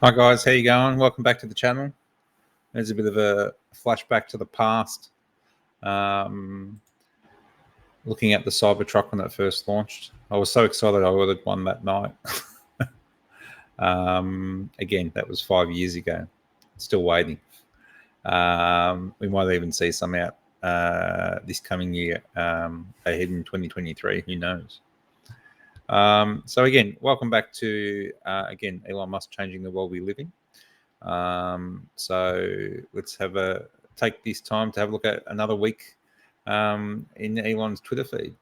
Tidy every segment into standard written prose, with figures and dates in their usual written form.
Hi guys, how you going? Welcome back to the channel. There's a bit of a flashback to the past. Looking at the Cybertruck when it first launched. I was so excited I ordered one that night. Again, that was 5 years ago. Still waiting. We might even see some out this coming year, ahead in 2023. Who knows? So again, welcome back to again Elon Musk changing the world we live in. So let's take this time to have a look at another week in Elon's Twitter feed.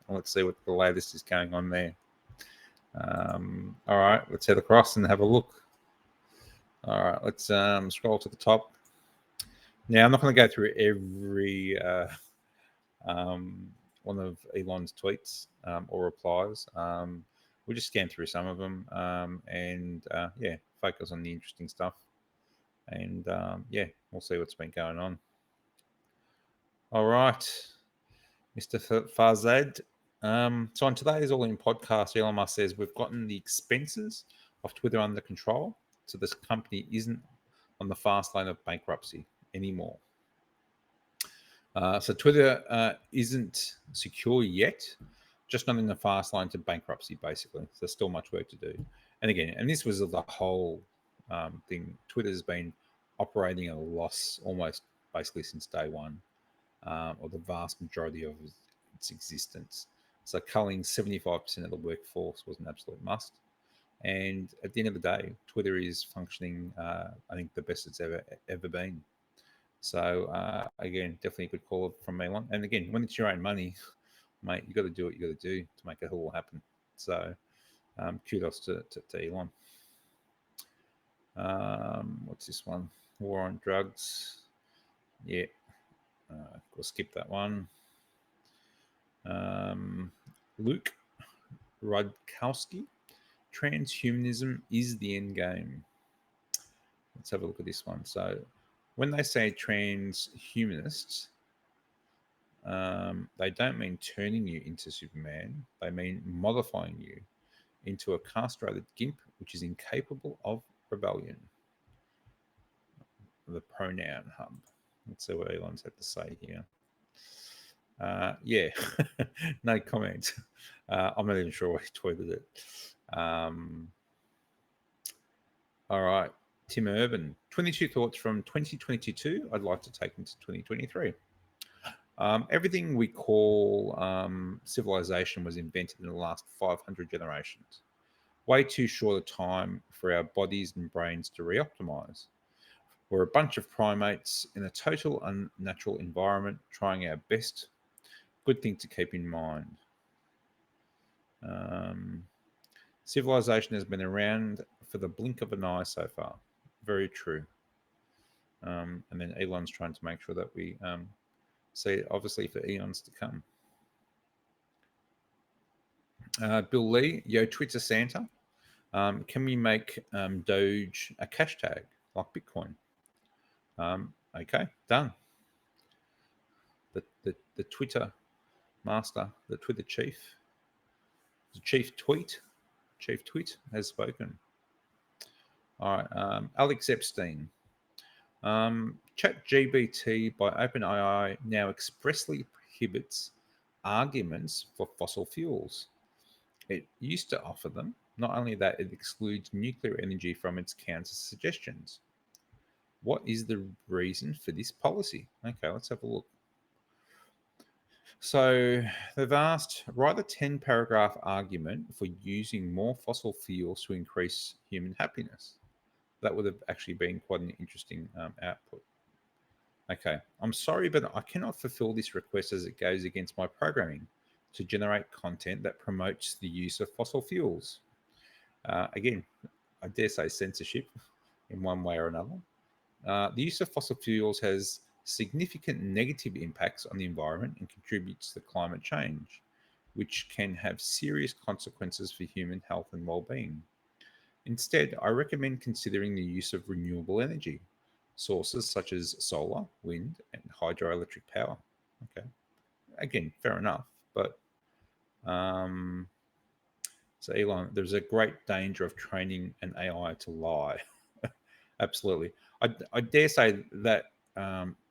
Let's see what the latest is going on there. All right, let's head across and have a look. All right, let's scroll to the top. Now, I'm not going to go through every one of Elon's tweets or replies. We'll just scan through some of them and focus on the interesting stuff. And we'll see what's been going on. All right, Mr. Farzad. So on today's All In podcast, Elon Musk says we've gotten the expenses of Twitter under control, so this company isn't on the fast lane of bankruptcy anymore. So Twitter isn't secure yet, just not in the fast line to bankruptcy, basically. So there's still much work to do. And again, and this was the whole thing. Twitter's been operating at a loss almost basically since day one, or the vast majority of its existence. So culling 75% of the workforce was an absolute must. And at the end of the day, Twitter is functioning, I think, the best it's ever been. So again, definitely a good call from Elon. And again, when it's your own money, mate, you got to do what you got to do to make it all happen. So kudos to Elon. What's this one? War on drugs. Yeah, we'll skip that one. Luke Rudkowski. Transhumanism is the end game. Let's have a look at this one. So when they say transhumanists, they don't mean turning you into Superman. They mean modifying you into a castrated gimp which is incapable of rebellion. The pronoun hub. Let's see what Elon's had to say here. No comment. I'm not even sure why he tweeted it. All right. Tim Urban, 22 thoughts from 2022 I'd like to take into 2023. Everything we call civilization was invented in the last 500 generations. Way too short a time for our bodies and brains to reoptimize. We're a bunch of primates in a total unnatural environment trying our best. Good thing to keep in mind. Civilization has been around for the blink of an eye so far. Very true. And then Elon's trying to make sure that we see it obviously for eons to come. Bill Lee, yo, Twitter Santa. Can we make Doge a cash tag like Bitcoin? Okay, done. The Twitter master, the Twitter chief, the chief tweet has spoken. All right, Alex Epstein. ChatGPT by OpenAI now expressly prohibits arguments for fossil fuels. It used to offer them. Not only that, it excludes nuclear energy from its counter suggestions. What is the reason for this policy? Okay, let's have a look. So they've asked, write a 10-paragraph argument for using more fossil fuels to increase human happiness. That would have actually been quite an interesting output. Okay, I'm sorry, but I cannot fulfill this request as it goes against my programming to generate content that promotes the use of fossil fuels. Again, I dare say censorship in one way or another. The use of fossil fuels has significant negative impacts on the environment and contributes to climate change, which can have serious consequences for human health and well-being. Instead, I recommend considering the use of renewable energy sources such as solar, wind, and hydroelectric power. Okay, again, fair enough, but So Elon, there's a great danger of training an AI to lie. Absolutely. I dare say that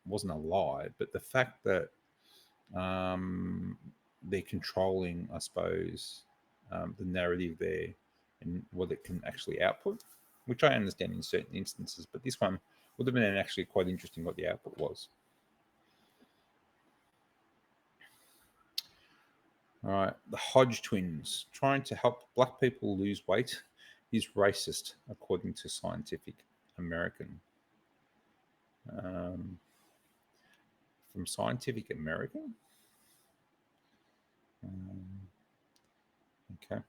wasn't a lie, but the fact that um, they're controlling, I suppose, the narrative there and what it can actually output, which I understand in certain instances, but this one would have been actually quite interesting what the output was. All right, the Hodge twins trying to help black people lose weight is racist, according to Scientific American. Um, from Scientific American. Um, okay,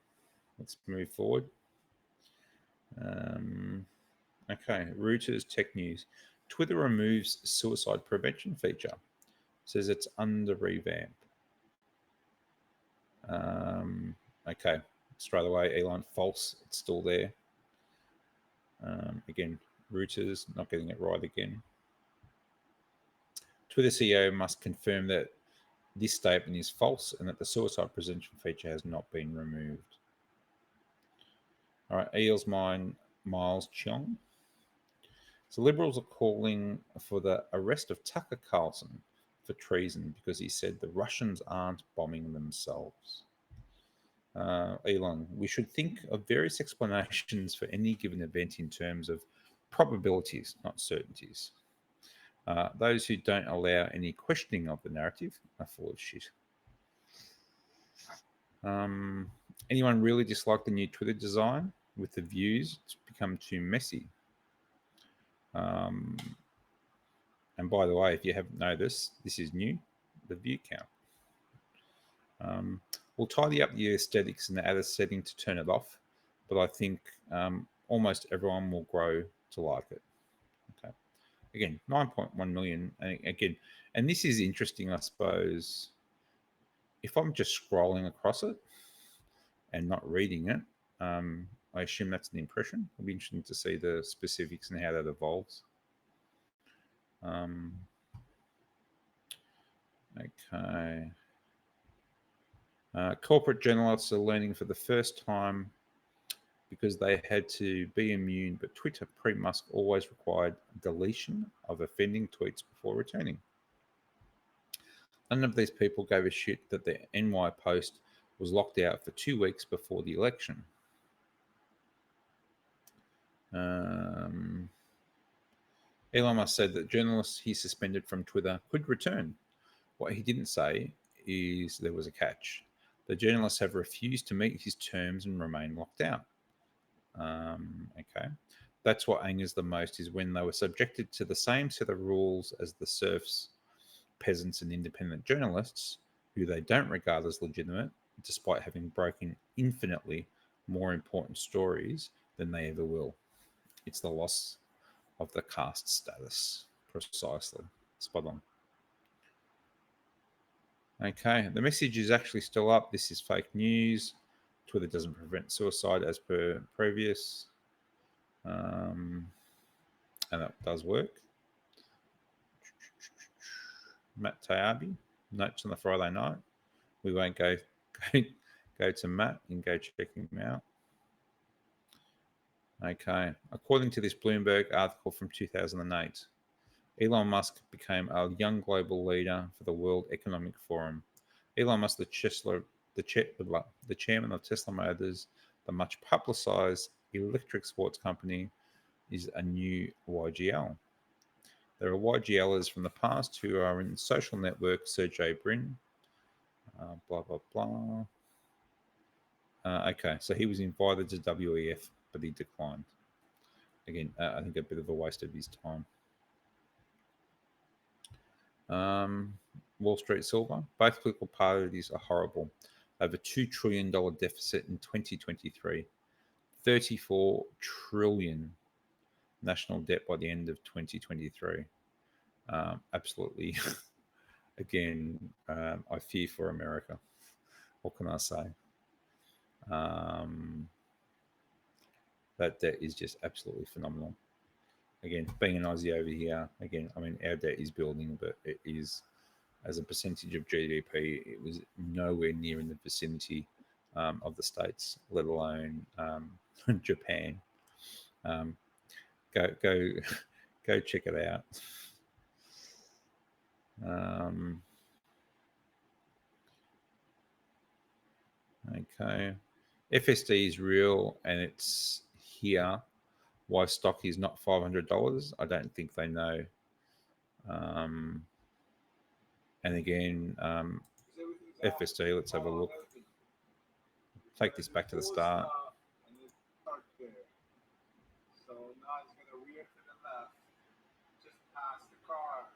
let's move forward. Um, okay, Reuters Tech News. Twitter removes suicide prevention feature. Says it's under revamp. Um, okay, straight away, Elon, false. It's still there. Again, Reuters not getting it right again. Twitter CEO must confirm that this statement is false and that the suicide prevention feature has not been removed. All right, Eels Mine Miles Cheong. So Liberals are calling for the arrest of Tucker Carlson for treason because he said the Russians aren't bombing themselves. Elon, we should think of various explanations for any given event in terms of probabilities, not certainties. Those who don't allow any questioning of the narrative are full of shit. Anyone really dislike the new Twitter design with the views? It's become too messy. Um, and by the way, if you haven't noticed, this is new, the view count. We'll tidy up the aesthetics and add a setting to turn it off, but I think almost everyone will grow to like it. Okay. Again, 9.1 million. Again, and this is interesting, I suppose. If I'm just scrolling across it and not reading it, I assume that's an impression. It'll be interesting to see the specifics and how that evolves. Okay. Corporate journalists are learning for the first time because they had to be immune, but Twitter pre-Musk always required deletion of offending tweets before returning. None of these people gave a shit that the NY Post was locked out for 2 weeks before the election. Elon Musk said that journalists he suspended from Twitter could return. What he didn't say is there was a catch. The journalists have refused to meet his terms and remain locked out. Okay. That's what angers the most is when they were subjected to the same set of rules as the serfs, peasants, and independent journalists, who they don't regard as legitimate, despite having broken infinitely more important stories than they ever will. It's the loss of the caste status. Precisely. Spot on. Okay, the message is actually still up. This is fake news. Twitter doesn't prevent suicide as per previous. And that does work. Matt Tayabi, notes on the Friday night. We won't go to Matt and go check him out. Okay, according to this Bloomberg article from 2008, Elon Musk became a young global leader for the World Economic Forum. Elon Musk, the chairman of Tesla Motors, the much publicized electric sports company, is a new YGL. There are YGLers from the past who are in social network Sergey Brin, blah, blah, blah. Okay, so he was invited to WEF, but he declined. Again, I think a bit of a waste of his time. Wall Street Silver. Both political parties are horrible. Over $2 trillion deficit in 2023. 34 trillion national debt by the end of 2023. Absolutely. Again, I fear for America. What can I say? That debt is just absolutely phenomenal. Again, being an Aussie over here, again, I mean, our debt is building, but it is, as a percentage of GDP, it was nowhere near in the vicinity of the states, let alone Japan. Um, go go check it out. Um, okay, FSD is real and it's here. Why stock is not $500? I don't think they know. Um, and again, FSD. Let's have a look. Take this back to the start. So now it's gonna veer to the left, just past the car.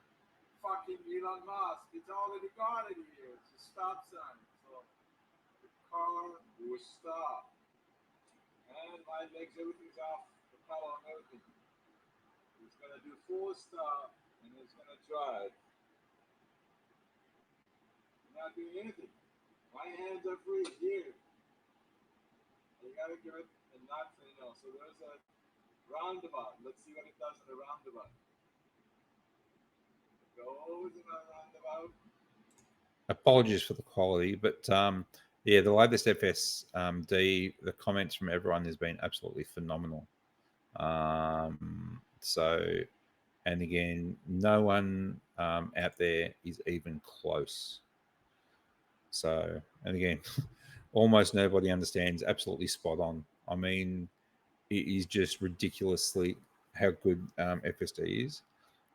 Fucking Elon Musk, it's already got it here. It's a stop sign. So the car will stop. And my legs, everything's off the pedal and everything. It's gonna do full stop and it's gonna drive. I'm not doing anything. My hands are free here. You gotta give it a not to So there's a roundabout. Let's see what it does in the roundabout. It goes in a roundabout. Apologies for the quality, but yeah, the latest FSD, the comments from everyone has been absolutely phenomenal. So, and again, no one out there is even close. So, and again, almost nobody understands. Absolutely spot on. I mean, it is just ridiculously how good FSD is,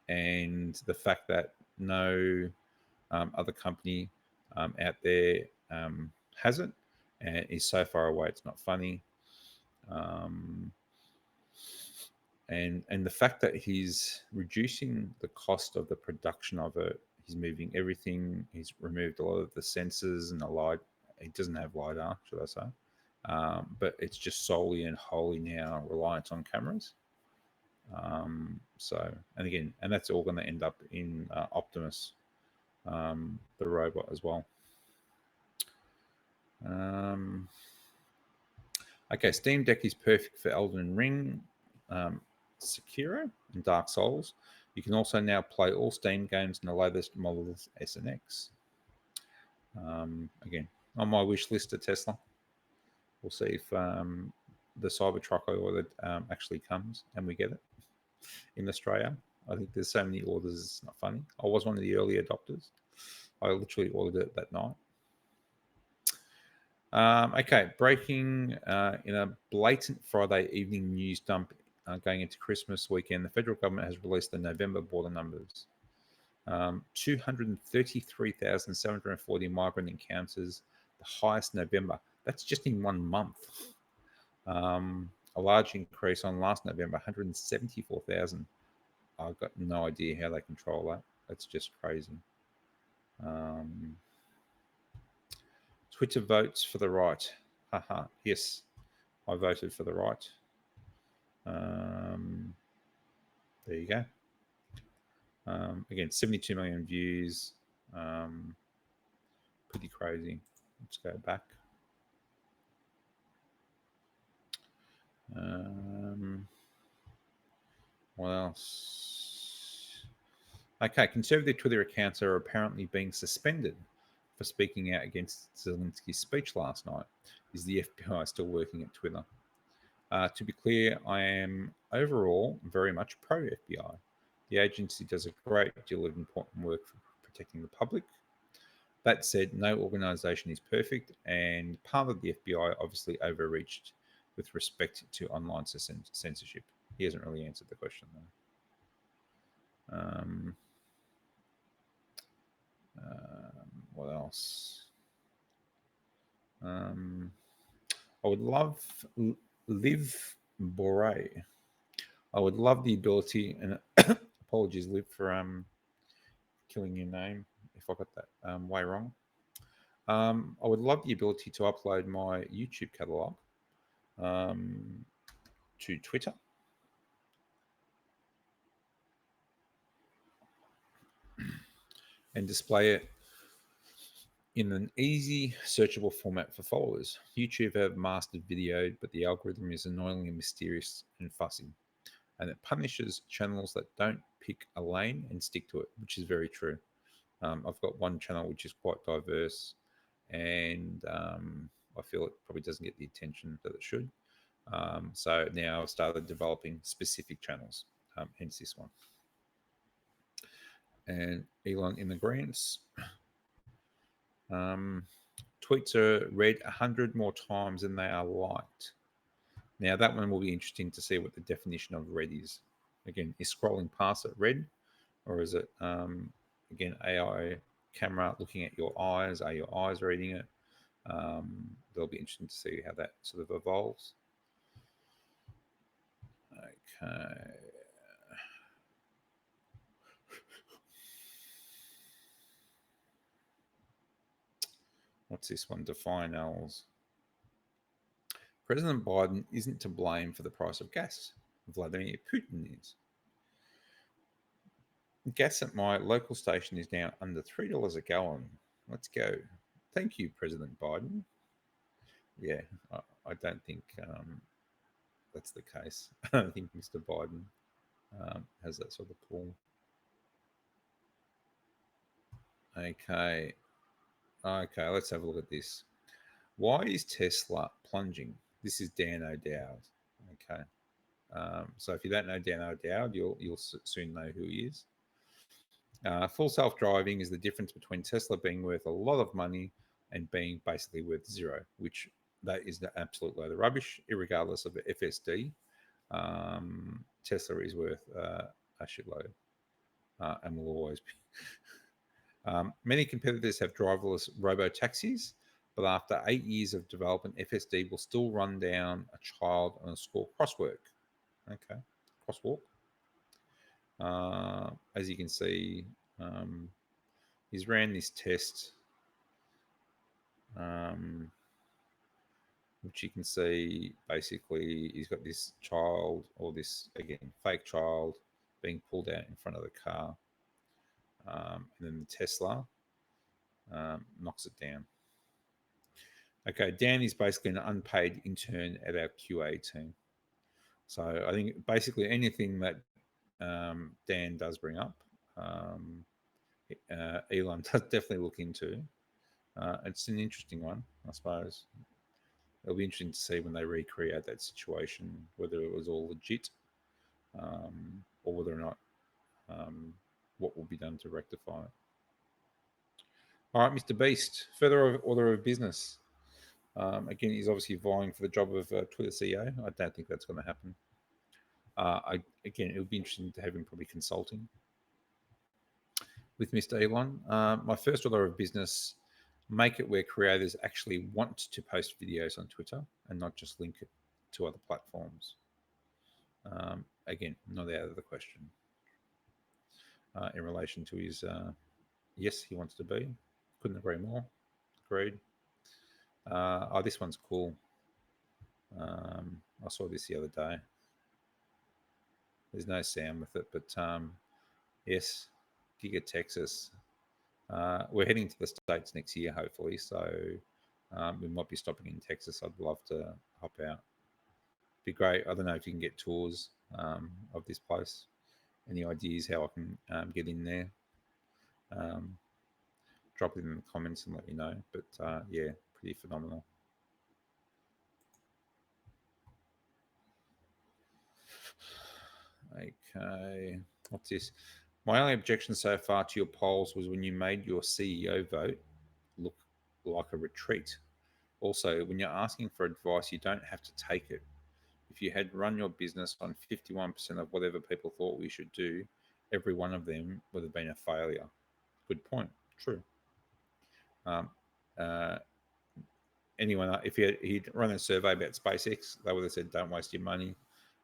and the fact that no other company out there has it and is so far away it's not funny. Um, and the fact that he's reducing the cost of the production of it, he's moving everything, he's removed a lot of the sensors and the light. He doesn't have lidar, should I say? But it's just solely and wholly now reliant on cameras. So, and again, and that's all going to end up in Optimus, the robot as well. Um, okay, Steam Deck is perfect for Elden Ring, Sekiro, and Dark Souls. You can also now play all Steam games in the latest models S and X. Again, on my wish list of Tesla. We'll see if the Cybertruck order actually comes and we get it in Australia. I think there's so many orders, it's not funny. I was one of the early adopters. I literally ordered it that night. Okay, breaking in a blatant Friday evening news dump going into Christmas weekend, the federal government has released the November border numbers. 233,740 migrant encounters, the highest November. That's just in 1 month. A large increase on last November, 174,000. I've got no idea how they control that. That's just crazy. Twitter votes for the right. Haha. Yes, I voted for the right. There you go. Again, 72 million views. Pretty crazy. Let's go back. What else? Okay, conservative Twitter accounts are apparently being suspended for speaking out against Zelensky's speech last night. Is the FBI still working at Twitter? To be clear, I am overall very much pro FBI. The agency does a great deal of important work for protecting the public. That said, no organisation is perfect, and part of the FBI obviously overreached with respect to online censorship. He hasn't really answered the question, though. What else? I would love Liv Bore. I would love the ability, and apologies, Liv, for killing your name if I got that way wrong. I would love the ability to upload my YouTube catalog to Twitter. And display it in an easy searchable format for followers. YouTube have mastered video, but the algorithm is annoyingly mysterious and fussy. And it punishes channels that don't pick a lane and stick to it, which is very true. I've got one channel which is quite diverse, and I feel it probably doesn't get the attention that it should. So now I've started developing specific channels, hence this one. And Elon in the grants. Um, Tweets are read 100 more times than they are liked. Now, that one will be interesting to see what the definition of read is. Again, is scrolling past it read, or is it, again, AI camera looking at your eyes? Are your eyes reading it? That'll be interesting to see how that sort of evolves. Okay. What's this one? Define L's. President Biden isn't to blame for the price of gas. Vladimir Putin is. Gas at my local station is now under $3 a gallon. Let's go. Thank you, President Biden. Yeah, I don't think that's the case. I don't think Mr. Biden has that sort of pull. Okay. Okay, let's have a look at this. Why is Tesla plunging? This is Dan O'Dowd. Okay. So if you don't know Dan O'Dowd, you'll soon know who he is. Full self driving is the difference between Tesla being worth a lot of money and being basically worth zero, which that is the absolute load of rubbish, regardless of the FSD. Tesla is worth a shitload and will always be. Many competitors have driverless robo taxis, but after 8 years of development, FSD will still run down a child on a school crosswork. Okay, crosswalk. As you can see, he's ran this test, which you can see basically he's got this child, or this, again, fake child being pulled out in front of the car. And then the Tesla knocks it down. Okay, Dan is basically an unpaid intern at our QA team. So I think basically anything that Dan does bring up, Elon does definitely look into. It's an interesting one, I suppose. It'll be interesting to see when they recreate that situation, whether it was all legit, or whether or not what will be done to rectify it. All right, Mr. Beast, further order of business. Again, he's obviously vying for the job of Twitter CEO. I don't think that's going to happen. Again, it would be interesting to have him probably consulting with Mr. Elon. My first order of business: make it where creators actually want to post videos on Twitter and not just link it to other platforms. Again, not out of the question. In relation to his, yes, he wants to be. Couldn't agree more. Agreed. This one's cool. I saw this the other day. There's no sound with it, but yes, Giga Texas. We're heading to the States next year, hopefully. So we might be stopping in Texas. I'd love to hop out. Be great. I don't know if you can get tours of this place. Any ideas how I can get in there? Drop it in the comments and let me know. But yeah, pretty phenomenal. Okay, what's this? My only objection so far to your polls was when you made your CEO vote look like a retreat. Also, when you're asking for advice, you don't have to take it. If you had run your business on 51% of whatever people thought we should do, every one of them would have been a failure. Good point. True. Anyone, if he'd run a survey about SpaceX, they would have said, don't waste your money.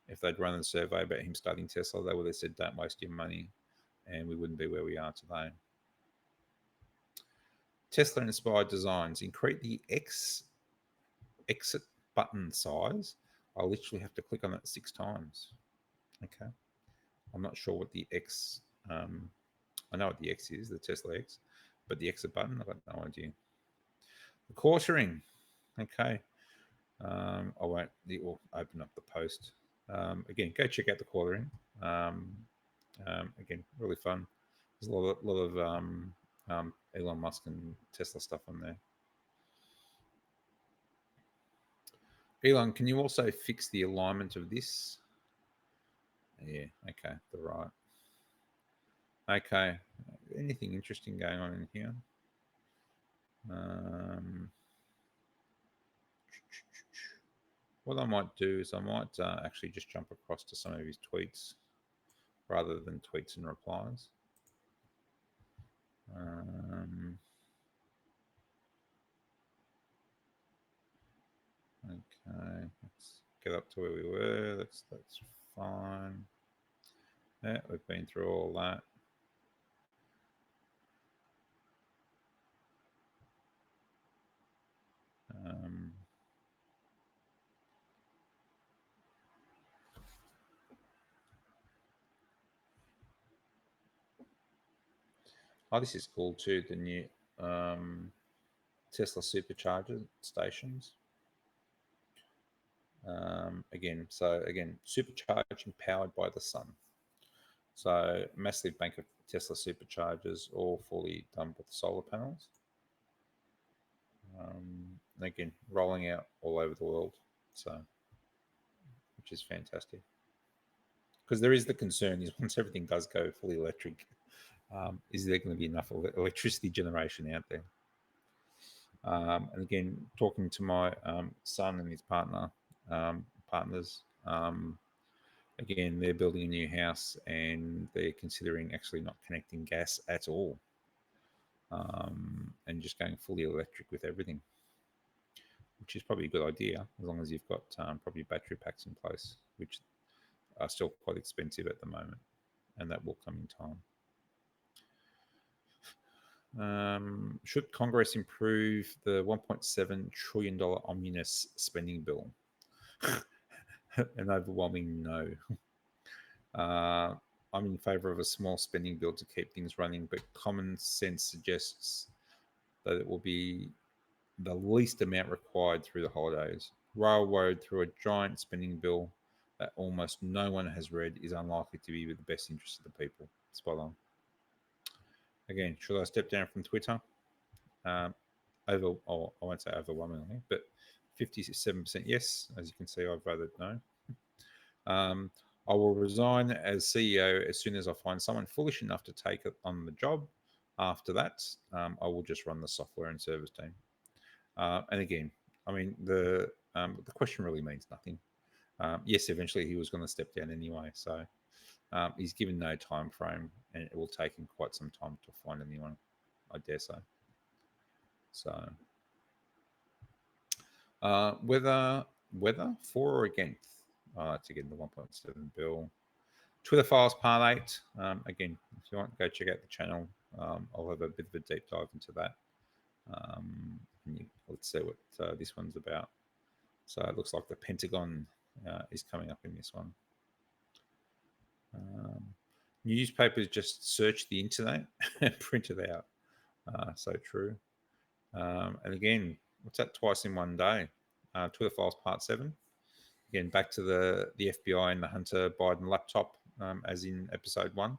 If they'd run a survey about him starting Tesla, they would have said, don't waste your money. And we wouldn't be where we are today. Tesla inspired designs. Increase the exit button size. I literally have to click on it 6 times. Okay. I'm not sure what the X, I know what the X is, the Tesla X, but the exit button, I've got no idea. The quartering. Okay. I won't open up the post. Again, go check out the quartering. Again, really fun. There's a lot of Elon Musk and Tesla stuff on there. Elon, can you also fix the alignment of this? Yeah, okay, the right. Okay, anything interesting going on in here? Um, what I might do is I might actually just jump across to some of his tweets rather than tweets and replies. Um, okay, let's get up to where we were. That's fine. Yeah, we've been through all that. Um, oh, this is cool too. The new um, Tesla supercharger stations. Again, supercharging powered by the sun. So massive bank of Tesla superchargers, all fully done with solar panels. Again, rolling out all over the world. So, which is fantastic. Because there is the concern is once everything does go fully electric, is there going to be enough electricity generation out there? And again, talking to my son and his partners, again, they're building a new house and they're considering actually not connecting gas at all, and just going fully electric with everything, which is probably a good idea as long as you've got probably battery packs in place, which are still quite expensive at the moment, and that will come in time. Should Congress improve the $1.7 trillion omnibus spending bill? An overwhelming no. I'm in favour of a small spending bill to keep things running, but common sense suggests that it will be the least amount required through the holidays. Railroad through a giant spending bill that almost no one has read is unlikely to be with the best interest of the people. Spot on. Again, should I step down from Twitter? Um, I won't say overwhelmingly, but 57% yes. As you can see, I've voted no. Um, I will resign as CEO as soon as I find someone foolish enough to take it on the job. After that, I will just run the software and service team. And again, I mean, the question really means nothing. Yes, eventually he was going to step down anyway, so he's given no time frame, and it will take him quite some time to find anyone, I dare say. So, whether for or against, to get the 1.7 bill. Twitter Files Part 8. Again, if you want, go check out the channel. I'll have a bit of a deep dive into that. Let's see what this one's about. So it looks like the Pentagon is coming up in this one. Newspapers just search the internet and print it out. So true. And again, what's that? Twice in one day. Twitter Files Part 7. Again, back to the FBI and the Hunter Biden laptop, as in episode 1.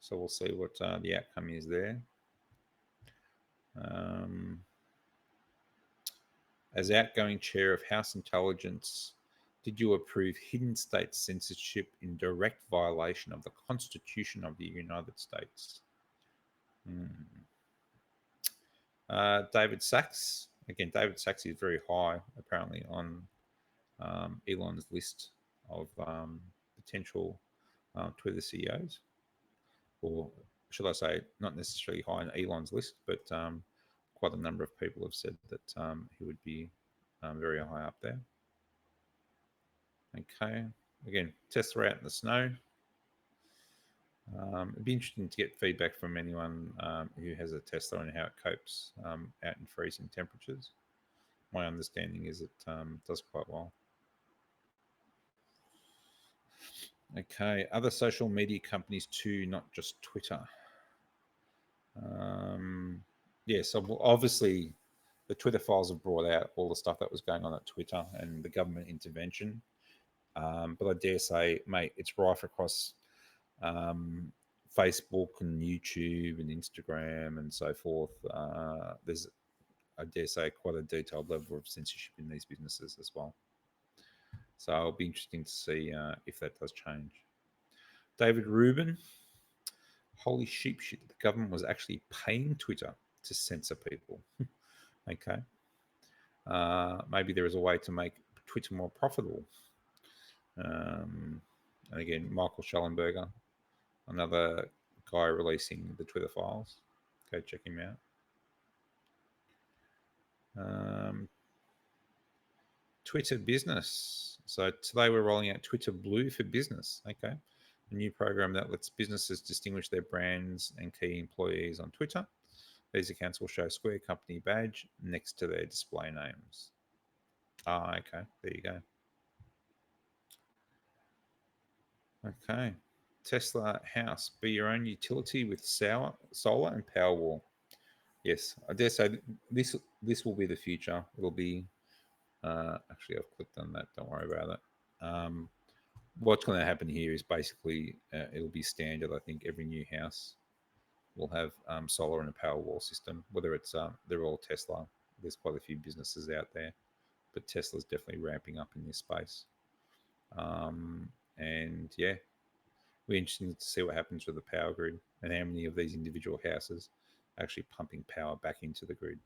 So we'll see what the outcome is there. As outgoing chair of House Intelligence, did you approve hidden state censorship in direct violation of the Constitution of the United States? David Sachs. Again, David Sachs is very high, apparently, on Elon's list of potential Twitter CEOs. Or should I say, not necessarily high on Elon's list, but quite a number of people have said that he would be very high up there. Okay. Again, Tesla out in the snow. It'd be interesting to get feedback from anyone who has a Tesla and how it copes out in freezing temperatures. My understanding is it does quite well. Okay, other social media companies too, not just Twitter. Yeah, so obviously the Twitter files have brought out all the stuff that was going on at Twitter and the government intervention. But I dare say, mate, it's rife across Facebook and YouTube and Instagram and so forth. There's I dare say, quite a detailed level of censorship in these businesses as well. So it'll be interesting to see if that does change. David Rubin, holy sheep shit, the government was actually paying Twitter to censor people. Okay. Maybe there is a way to make Twitter more profitable. And again, Michael Schellenberger, another guy releasing the Twitter files. Go check him out. Twitter Business. So today we're rolling out Twitter Blue for Business. Okay. A new program that lets businesses distinguish their brands and key employees on Twitter. These accounts will show Square company badge next to their display names. Ah, okay. There you go. Okay. Tesla House. Be your own utility with solar and Powerwall. Yes, I dare say this will be the future. It'll be actually I've clicked on that. Don't worry about it. What's going to happen here is basically it'll be standard. I think every new house will have solar and a power wall system. Whether it's they're all Tesla. There's quite a few businesses out there, but Tesla's definitely ramping up in this space. And yeah, we're interested to see what happens with the power grid and how many of these individual houses are actually pumping power back into the grid.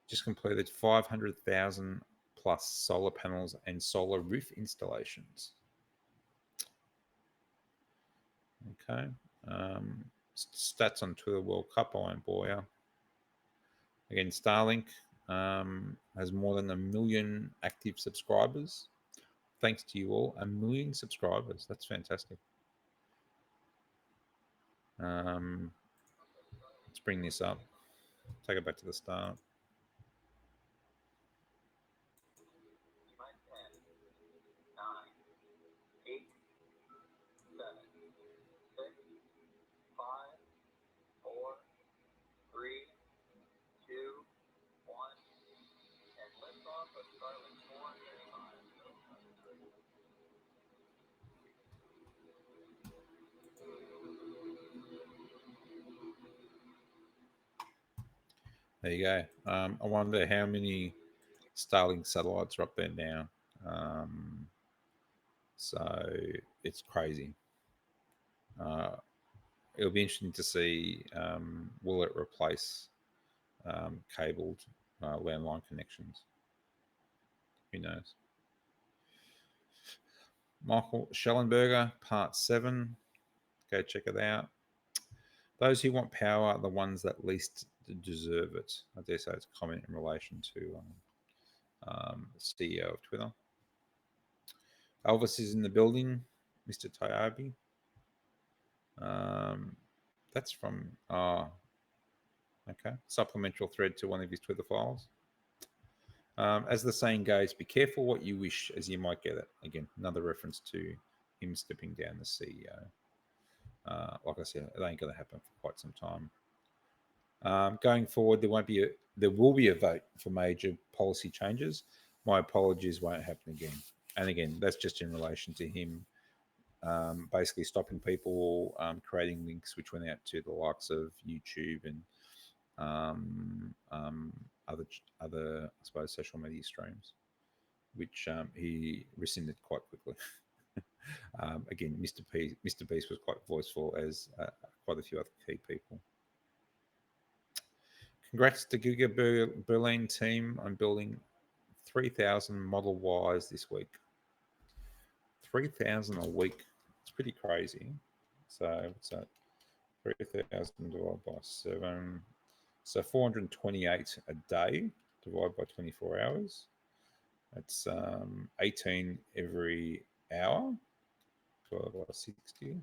Just completed 500,000 plus solar panels and solar roof installations. Okay. Stats on Twitter World Cup. I won't bore you. Again, Starlink has more than 1 million active subscribers. Thanks to you all, 1 million subscribers. That's fantastic. Let's bring this up. Take it back to the start. There you go. I wonder how many Starlink satellites are up there now. So it's crazy. It'll be interesting to see will it replace cabled landline connections? Who knows? Michael Schellenberger, Part 7. Go check it out. Those who want power are the ones that least deserve it. I dare say it's a comment in relation to the CEO of Twitter. Elvis is in the building, Mr. Tayabi. That's from, okay, supplemental thread to one of his Twitter files. As the saying goes, be careful what you wish, as you might get it. Again, another reference to him stepping down as CEO. Like I said, it ain't going to happen for quite some time. Going forward, there will be a vote for major policy changes. My apologies won't happen again. And again, that's just in relation to him basically stopping people creating links which went out to the likes of YouTube and other I suppose social media streams, which he rescinded quite quickly. Again, Mr. Beast was quite voiceful, as quite a few other key people. Congrats to Giga Berlin team on building 3,000 Model Ys this week. 3,000 a week. It's pretty crazy. So what's that? 3,000 divided by 7. So 428 a day divided by 24 hours. That's 18 every hour divided by 60.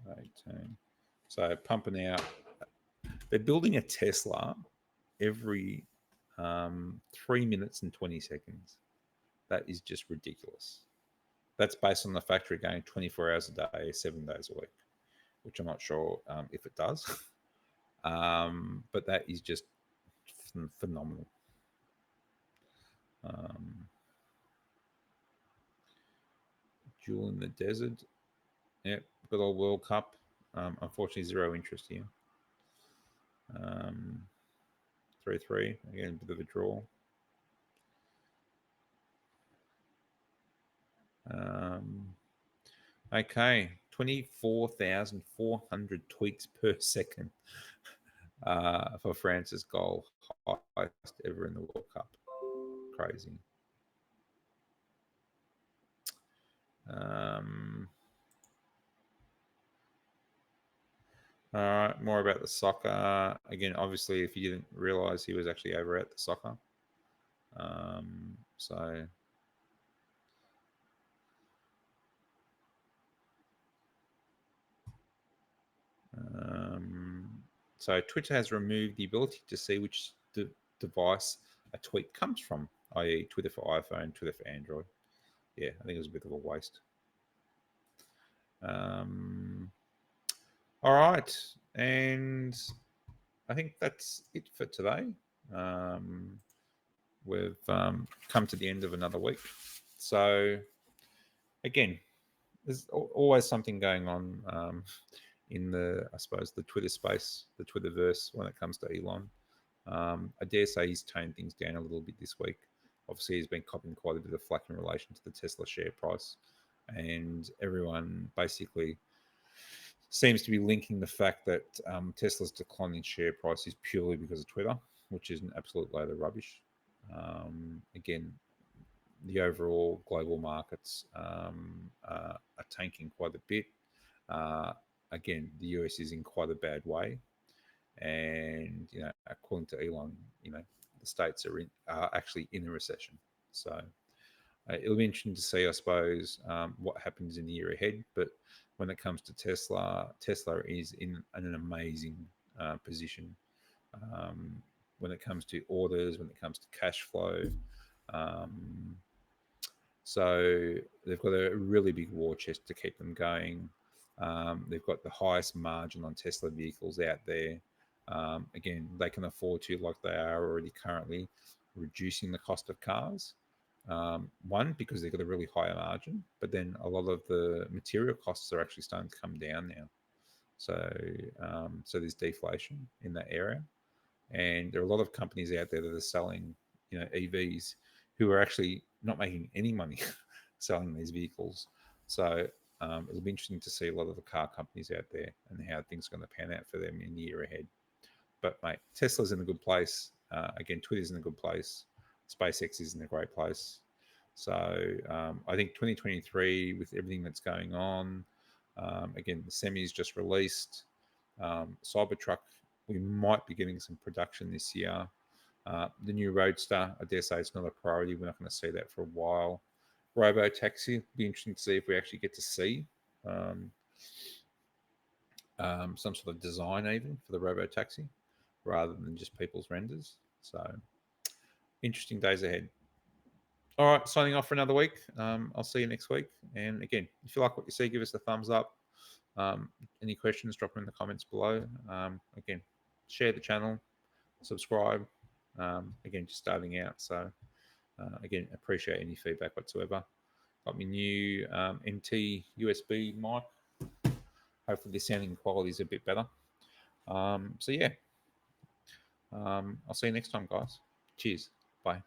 18. So pumping out. They're building a Tesla every 3 minutes and 20 seconds. That is just ridiculous. That's based on the factory going 24 hours a day, 7 days a week, which I'm not sure if it does. But that is just phenomenal. Jewel in the desert. Yep. good old World Cup. Unfortunately, zero interest here. 3-3 again, a bit of a draw. Okay, 24,400 tweets per second for France's goal, highest ever in the World Cup. Crazy. All right, more about the soccer. Again, obviously, if you didn't realize, he was actually over at the soccer. So so Twitter has removed the ability to see which device a tweet comes from, i.e., Twitter for iPhone, Twitter for Android. Yeah, I think it was a bit of a waste. All right, and I think that's it for today. We've come to the end of another week. So, again, there's always something going on in the, I suppose, the Twitter space, the Twitterverse when it comes to Elon. I dare say he's toned things down a little bit this week. Obviously, he's been copping quite a bit of flack in relation to the Tesla share price, and everyone basically seems to be linking the fact that Tesla's declining share price is purely because of Twitter, which is an absolute load of rubbish. Again, the overall global markets are tanking quite a bit. Again, the US is in quite a bad way, and according to Elon, the states are actually in a recession. So it'll be interesting to see, I suppose, what happens in the year ahead. But when it comes to Tesla, Tesla is in an amazing position when it comes to orders, when it comes to cash flow. Um, so they've got a really big war chest to keep them going. They've got the highest margin on Tesla vehicles out there. Again, they can afford to, like they are already currently, reducing the cost of cars. One, because they've got a really high margin, but then a lot of the material costs are actually starting to come down now. So there's deflation in that area, and there are a lot of companies out there that are selling, EVs, who are actually not making any money selling these vehicles. So it'll be interesting to see a lot of the car companies out there and how things are going to pan out for them in the year ahead. But mate, Tesla's in a good place. Again, Twitter's in a good place. SpaceX is in a great place. So I think 2023, with everything that's going on, again, the semis just released. Cybertruck, we might be getting some production this year. The new Roadster, I dare say it's not a priority. We're not going to see that for a while. Robo Taxi, be interesting to see if we actually get to see some sort of design even for the Robo Taxi, rather than just people's renders. So interesting days ahead. All right, signing off for another week. I'll see you next week. And again, if you like what you see, give us a thumbs up. Any questions, drop them in the comments below. Again, share the channel, subscribe. Again, just starting out. So, again, appreciate any feedback whatsoever. Got me new NT USB mic. Hopefully, the sounding quality is a bit better. So, yeah. I'll see you next time, guys. Cheers. Bye.